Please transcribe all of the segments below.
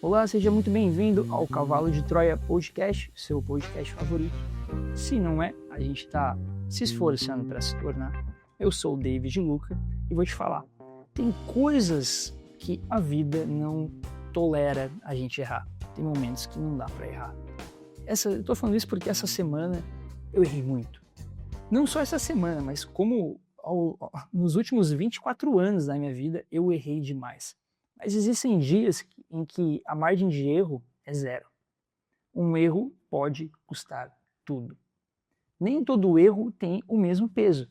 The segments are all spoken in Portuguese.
Olá, seja muito bem-vindo ao Cavalo de Troia Podcast, seu podcast favorito. Se não é, a gente está se esforçando para se tornar. Eu sou o David Luca e vou te falar, tem coisas que a vida não tolera a gente errar. Tem momentos que não dá para errar. Eu tô falando isso porque essa semana eu errei muito. Não só essa semana, mas como nos últimos 24 anos da minha vida eu errei demais. Mas existem dias em que a margem de erro é zero. Um erro pode custar tudo. Nem todo erro tem o mesmo peso.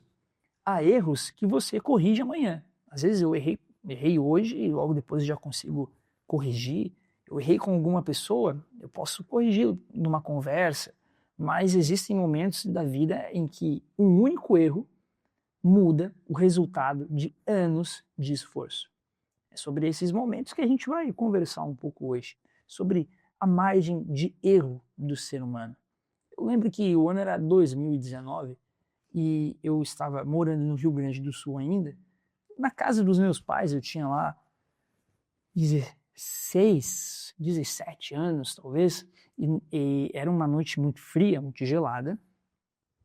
Há erros que você corrige amanhã. Às vezes eu errei hoje e logo depois já consigo corrigir. Eu errei com alguma pessoa, eu posso corrigir numa conversa, mas existem momentos da vida em que um único erro muda o resultado de anos de esforço. É sobre esses momentos que a gente vai conversar um pouco hoje, sobre a margem de erro do ser humano. Eu lembro que o ano era 2019 e eu estava morando no Rio Grande do Sul ainda. Na casa dos meus pais, eu tinha lá 16, 17 anos talvez, e era uma noite muito fria, muito gelada,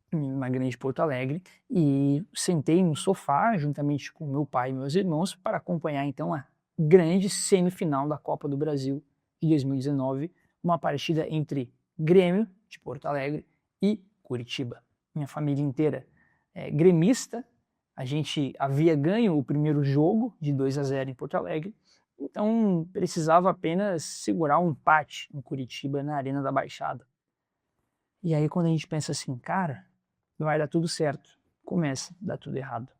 na grande Porto Alegre, e sentei no sofá juntamente com meu pai e meus irmãos para acompanhar então a grande semifinal da Copa do Brasil de 2019, uma partida entre Grêmio de Porto Alegre e Curitiba. Minha família inteira é gremista, a gente havia ganho o primeiro jogo de 2-0 em Porto Alegre, então precisava apenas segurar um empate em Curitiba na Arena da Baixada. E aí quando a gente pensa assim, cara, vai dar tudo certo, começa a dar tudo errado.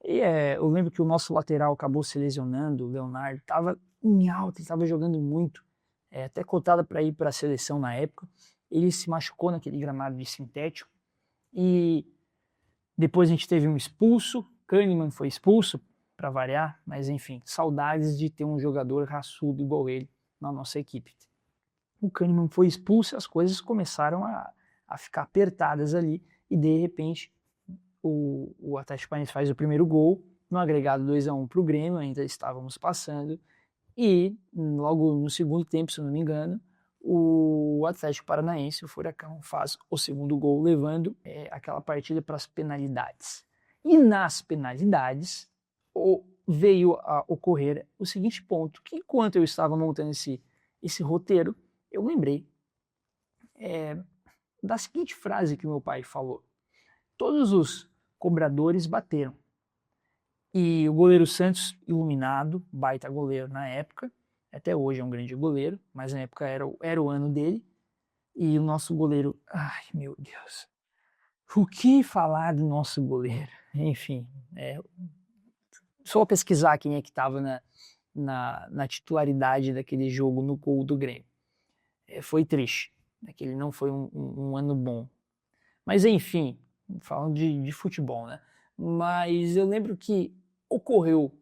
E eu lembro que o nosso lateral acabou se lesionando, o Leonardo, estava em alta, estava jogando muito, até cotado para ir para a seleção na época. Ele se machucou naquele gramado de sintético e depois a gente teve um expulso, Kahneman foi expulso para variar, mas enfim, saudades de ter um jogador raçudo igual ele na nossa equipe. O Kahneman foi expulso e as coisas começaram a ficar apertadas ali e de repente o Atlético Paranaense faz o primeiro gol, no agregado 2-1 para o Grêmio, ainda estávamos passando, e logo no segundo tempo, se não me engano, o Atlético Paranaense, o Furacão, faz o segundo gol, levando aquela partida para as penalidades. E nas penalidades veio a ocorrer o seguinte ponto, que enquanto eu estava montando esse roteiro, eu lembrei da seguinte frase que meu pai falou. Todos os cobradores bateram. E o goleiro Santos, iluminado, baita goleiro na época, até hoje é um grande goleiro, mas na época era o ano dele, e o nosso goleiro, ai meu Deus, o que falar do nosso goleiro? Enfim, só pesquisar quem é que estava na titularidade daquele jogo no gol do Grêmio. Foi triste, aquele não foi um ano bom. Mas enfim, falando de futebol, né? Mas eu lembro que ocorreu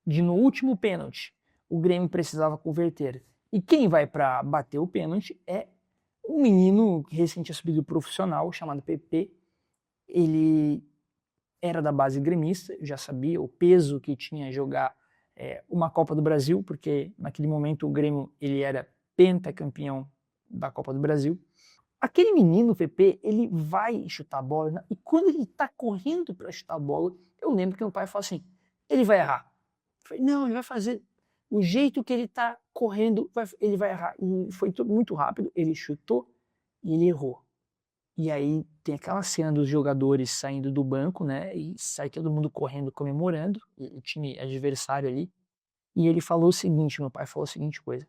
de no último pênalti o Grêmio precisava converter. E quem vai para bater o pênalti é um menino que recém tinha subido profissional, chamado PP. Ele era da base gremista, eu já sabia o peso que tinha jogar uma Copa do Brasil, porque naquele momento o Grêmio ele era pentacampeão da Copa do Brasil. Aquele menino, o PP, ele vai chutar a bola, né? E quando ele tá correndo para chutar a bola, eu lembro que meu pai falou assim, ele vai errar. Eu falei, não, ele vai fazer o jeito que ele tá correndo, ele vai errar. E foi tudo muito rápido, ele chutou e ele errou. E aí tem aquela cena dos jogadores saindo do banco, né, e sai todo mundo correndo, comemorando, o time adversário ali. E ele falou o seguinte, meu pai falou a seguinte coisa,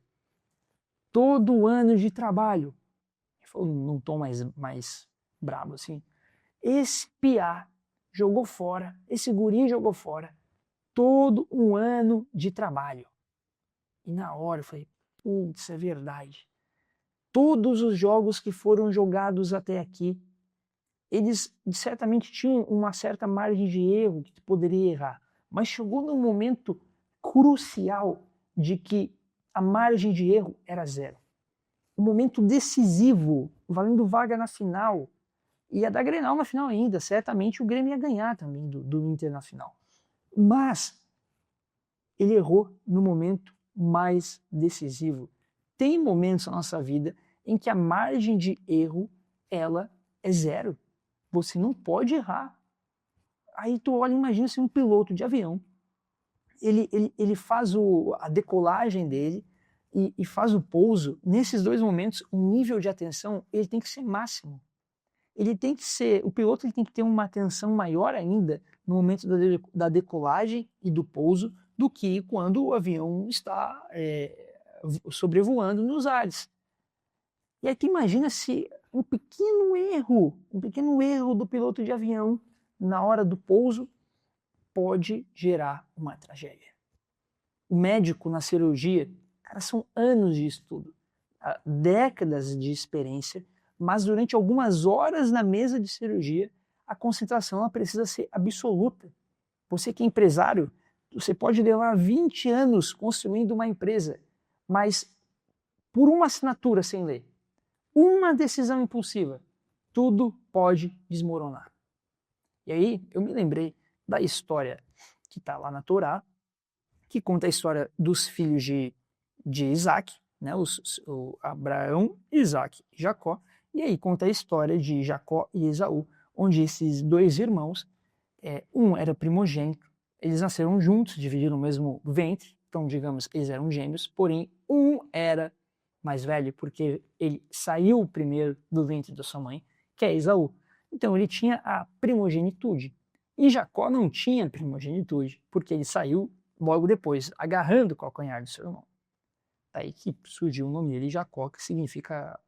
todo ano de trabalho, falou num tom mais brabo assim, esse piá jogou fora, esse guri jogou fora todo um ano de trabalho. E na hora eu falei, putz, é verdade. Todos os jogos que foram jogados até aqui, eles certamente tinham uma certa margem de erro que poderia errar, mas chegou num momento crucial de que a margem de erro era zero. Um momento decisivo, valendo vaga na final. Ia dar Grenal na final ainda, certamente o Grêmio ia ganhar também do Inter na final. Mas ele errou no momento mais decisivo. tem momentos na nossa vida em que a margem de erro, ela é zero. Você não pode errar. Aí tu olha, imagina assim, um piloto de avião, ele faz a decolagem dele e faz o pouso. Nesses dois momentos, o nível de atenção ele tem que ser máximo. O piloto ele tem que ter uma atenção maior ainda no momento da decolagem e do pouso do que quando o avião está sobrevoando nos ares. E aí tu imagina se um pequeno erro do piloto de avião na hora do pouso pode gerar uma tragédia. O médico na cirurgia, cara, são anos de estudo, décadas de experiência, mas durante algumas horas na mesa de cirurgia, a concentração ela precisa ser absoluta. Você que é empresário, você pode levar 20 anos construindo uma empresa, mas por uma assinatura sem lei, uma decisão impulsiva, tudo pode desmoronar. E aí eu me lembrei da história que está lá na Torá, que conta a história dos filhos de Isaac, né, o Abraão, Isaac e Jacó, e aí conta a história de Jacó e Esaú, onde esses dois irmãos, um era primogênito, eles nasceram juntos, dividiram o mesmo ventre, então digamos, eles eram gêmeos, porém um era mais velho porque ele saiu primeiro do ventre da sua mãe, que é Esaú. Então ele tinha a primogenitude. E Jacó não tinha primogenitude, porque ele saiu logo depois, agarrando o calcanhar do seu irmão. Daí que surgiu o nome dele, Jacó, que significa...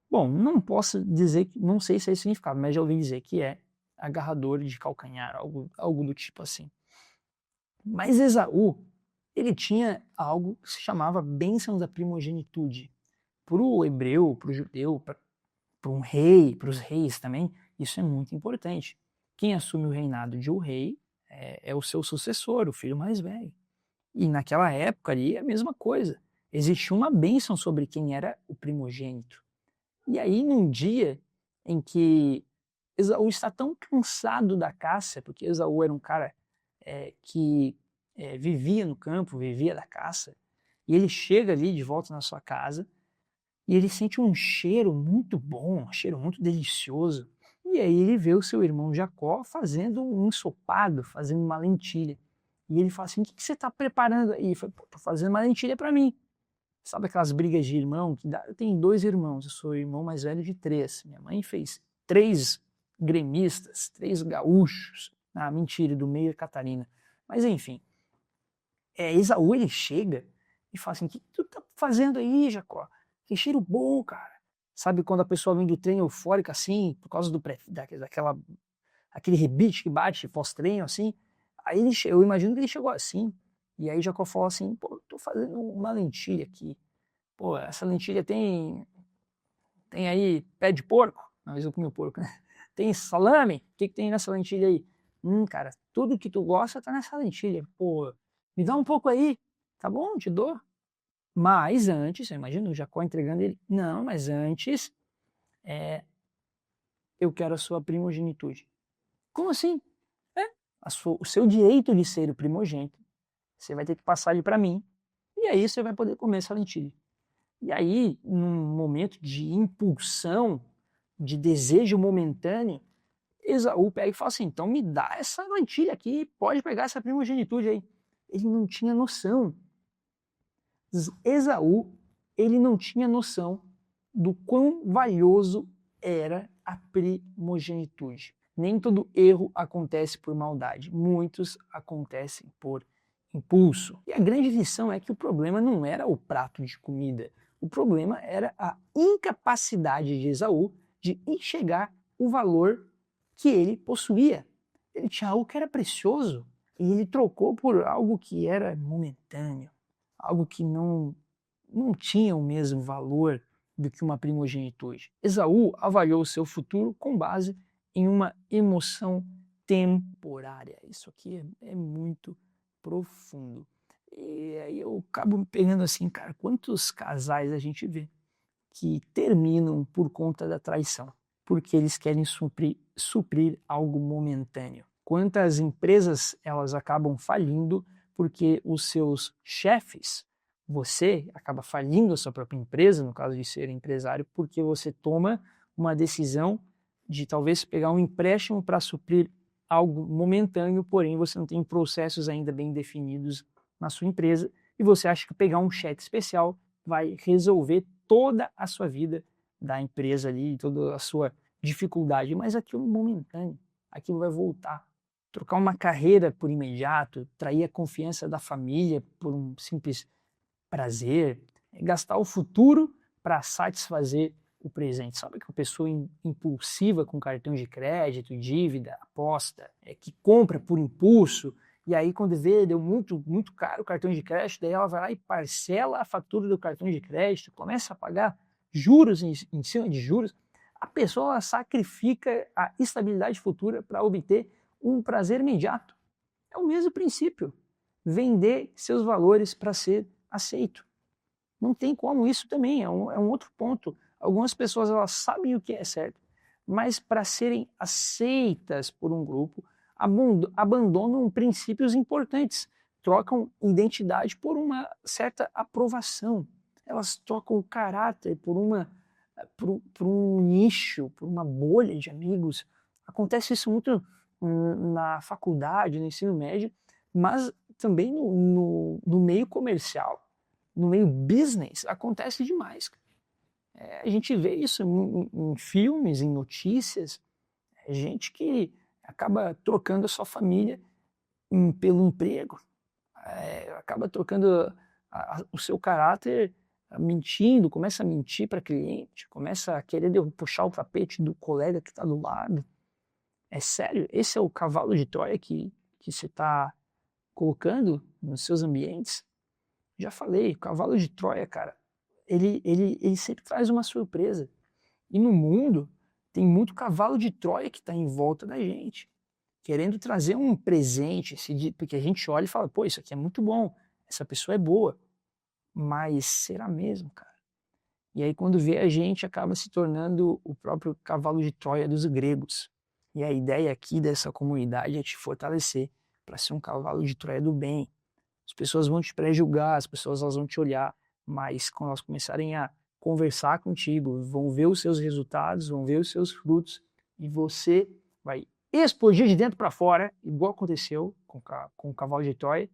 Bom, não posso dizer, não sei se é esse significado, mas já ouvi dizer que é agarrador de calcanhar, algo do tipo assim. Mas Esaú, ele tinha algo que se chamava bênção da primogenitude. Para o hebreu, para o judeu, para um rei, para os reis também, isso é muito importante. Quem assume o reinado de um rei é o seu sucessor, o filho mais velho. E naquela época ali é a mesma coisa. Existia uma bênção sobre quem era o primogênito. E aí, num dia em que Esaú está tão cansado da caça, porque Esaú era um cara que vivia no campo, vivia da caça, e ele chega ali de volta na sua casa, e ele sente um cheiro muito bom, um cheiro muito delicioso. E aí ele vê o seu irmão Jacó fazendo um ensopado, fazendo uma lentilha. E ele fala assim, o que você está preparando aí? Ele fala, estou fazendo uma lentilha para mim. Sabe aquelas brigas de irmão? Eu tenho 2 irmãos, eu sou o irmão mais velho de 3. Minha mãe fez 3 gremistas, 3 gaúchos. Ah, mentira, do meio é Catarina. Mas enfim, Esaú ele chega e fala assim, o que tu tá fazendo aí, Jacó? Que cheiro bom, cara. Sabe quando a pessoa vem do treino eufórica assim, por causa aquele rebite que bate pós-treino assim? Aí eu imagino que ele chegou assim. E aí Jacó falou assim, pô, tô fazendo uma lentilha aqui. Pô, essa lentilha tem aí pé de porco? Não, eu comi o porco, né? Tem salame? O que tem nessa lentilha aí? Cara, tudo que tu gosta tá nessa lentilha. Pô, me dá um pouco aí. Tá bom, te dou. Mas antes, eu imagino o Jacó entregando ele. Não, mas antes, eu quero a sua primogenitude. Como assim? O seu direito de ser o primogênito, você vai ter que passar ele para mim, e aí você vai poder comer essa lentilha. E aí, num momento de impulsão, de desejo momentâneo, Esaú pega e fala assim, então me dá essa lentilha aqui, pode pegar essa primogenitude aí. Ele não tinha noção. Esaú, ele não tinha noção do quão valioso era a primogenitude. Nem todo erro acontece por maldade, muitos acontecem por impulso. E a grande lição é que o problema não era o prato de comida, o problema era a incapacidade de Esaú de enxergar o valor que ele possuía. Ele tinha algo que era precioso e ele trocou por algo que era momentâneo, algo que não tinha o mesmo valor do que uma primogenitude. Esaú avaliou o seu futuro com base em uma emoção temporária. Isso aqui é muito profundo. E aí eu acabo me pegando assim, cara, quantos casais a gente vê que terminam por conta da traição, porque eles querem suprir algo momentâneo. Quantas empresas elas acabam falindo porque os seus chefes Você acaba falindo a sua própria empresa, no caso de ser empresário, porque você toma uma decisão de talvez pegar um empréstimo para suprir algo momentâneo, porém você não tem processos ainda bem definidos na sua empresa e você acha que pegar um cheque especial vai resolver toda a sua vida da empresa ali, toda a sua dificuldade, mas aquilo é momentâneo, aquilo vai voltar. Trocar uma carreira por imediato, trair a confiança da família por um simples prazer, gastar o futuro para satisfazer o presente. Sabe que uma pessoa impulsiva com cartão de crédito, dívida, aposta, que compra por impulso, e aí quando vê, deu muito caro o cartão de crédito, daí ela vai lá e parcela a fatura do cartão de crédito, começa a pagar juros em cima de juros. A pessoa ela sacrifica a estabilidade futura para obter um prazer imediato. É o mesmo princípio. Vender seus valores para ser aceito. Não tem como, isso também é um outro ponto. Algumas pessoas elas sabem o que é certo, mas para serem aceitas por um grupo, abandonam princípios importantes, trocam identidade por uma certa aprovação. Elas trocam o caráter por um nicho, por uma bolha de amigos. Acontece isso muito na faculdade, no ensino médio, mas também no meio comercial, no meio business, acontece demais. A gente vê isso em filmes, em notícias, gente que acaba trocando a sua família pelo emprego, acaba trocando o seu caráter mentindo, começa a mentir para cliente, começa a querer puxar o tapete do colega que está do lado. É sério, esse é o cavalo de Troia que você está colocando nos seus ambientes? Já falei, o cavalo de Troia, cara, ele sempre traz uma surpresa. E no mundo tem muito cavalo de Troia que está em volta da gente, querendo trazer um presente, porque a gente olha e fala, pô, isso aqui é muito bom, essa pessoa é boa, mas será mesmo, cara? E aí quando vê a gente acaba se tornando o próprio cavalo de Troia dos gregos. E a ideia aqui dessa comunidade é te fortalecer para ser um cavalo de Troia do bem. As pessoas vão te pré-julgar, as pessoas elas vão te olhar, mas quando elas começarem a conversar contigo, vão ver os seus resultados, vão ver os seus frutos, e você vai explodir de dentro para fora, igual aconteceu com o cavalo de Troia.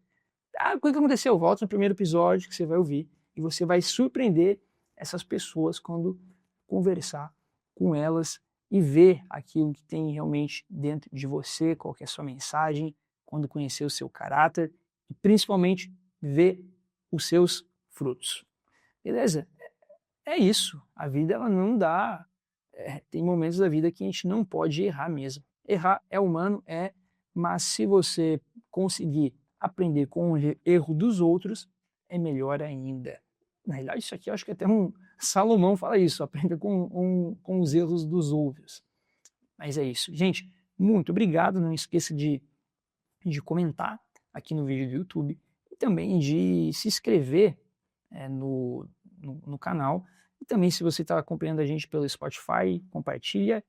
O que aconteceu? Volta no primeiro episódio que você vai ouvir, e você vai surpreender essas pessoas quando conversar com elas e ver aquilo que tem realmente dentro de você, qual que é a sua mensagem, quando conhecer o seu caráter, e principalmente ver os seus frutos. Beleza? É isso. A vida ela não dá. Tem momentos da vida que a gente não pode errar mesmo. Errar é humano, mas se você conseguir aprender com o erro dos outros, é melhor ainda. Na realidade, isso aqui eu acho que até Salomão fala isso, aprenda com os erros dos outros. Mas é isso. Gente, muito obrigado. Não esqueça de comentar aqui no vídeo do YouTube e também de se inscrever no canal. E também, se você está acompanhando a gente pelo Spotify, compartilha,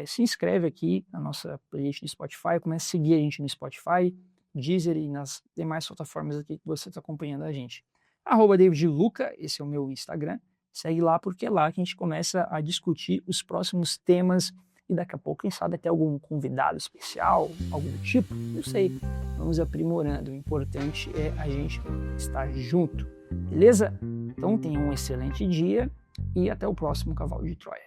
se inscreve aqui na nossa playlist do Spotify, comece a seguir a gente no Spotify, Deezer e nas demais plataformas aqui que você está acompanhando a gente. @DavidLuca, esse é o meu Instagram, segue lá porque é lá que a gente começa a discutir os próximos temas e daqui a pouco, quem sabe, até algum convidado especial, algum tipo, não sei, vamos aprimorando. O importante é a gente estar junto, beleza? Então tenha um excelente dia e até o próximo Cavalo de Troia.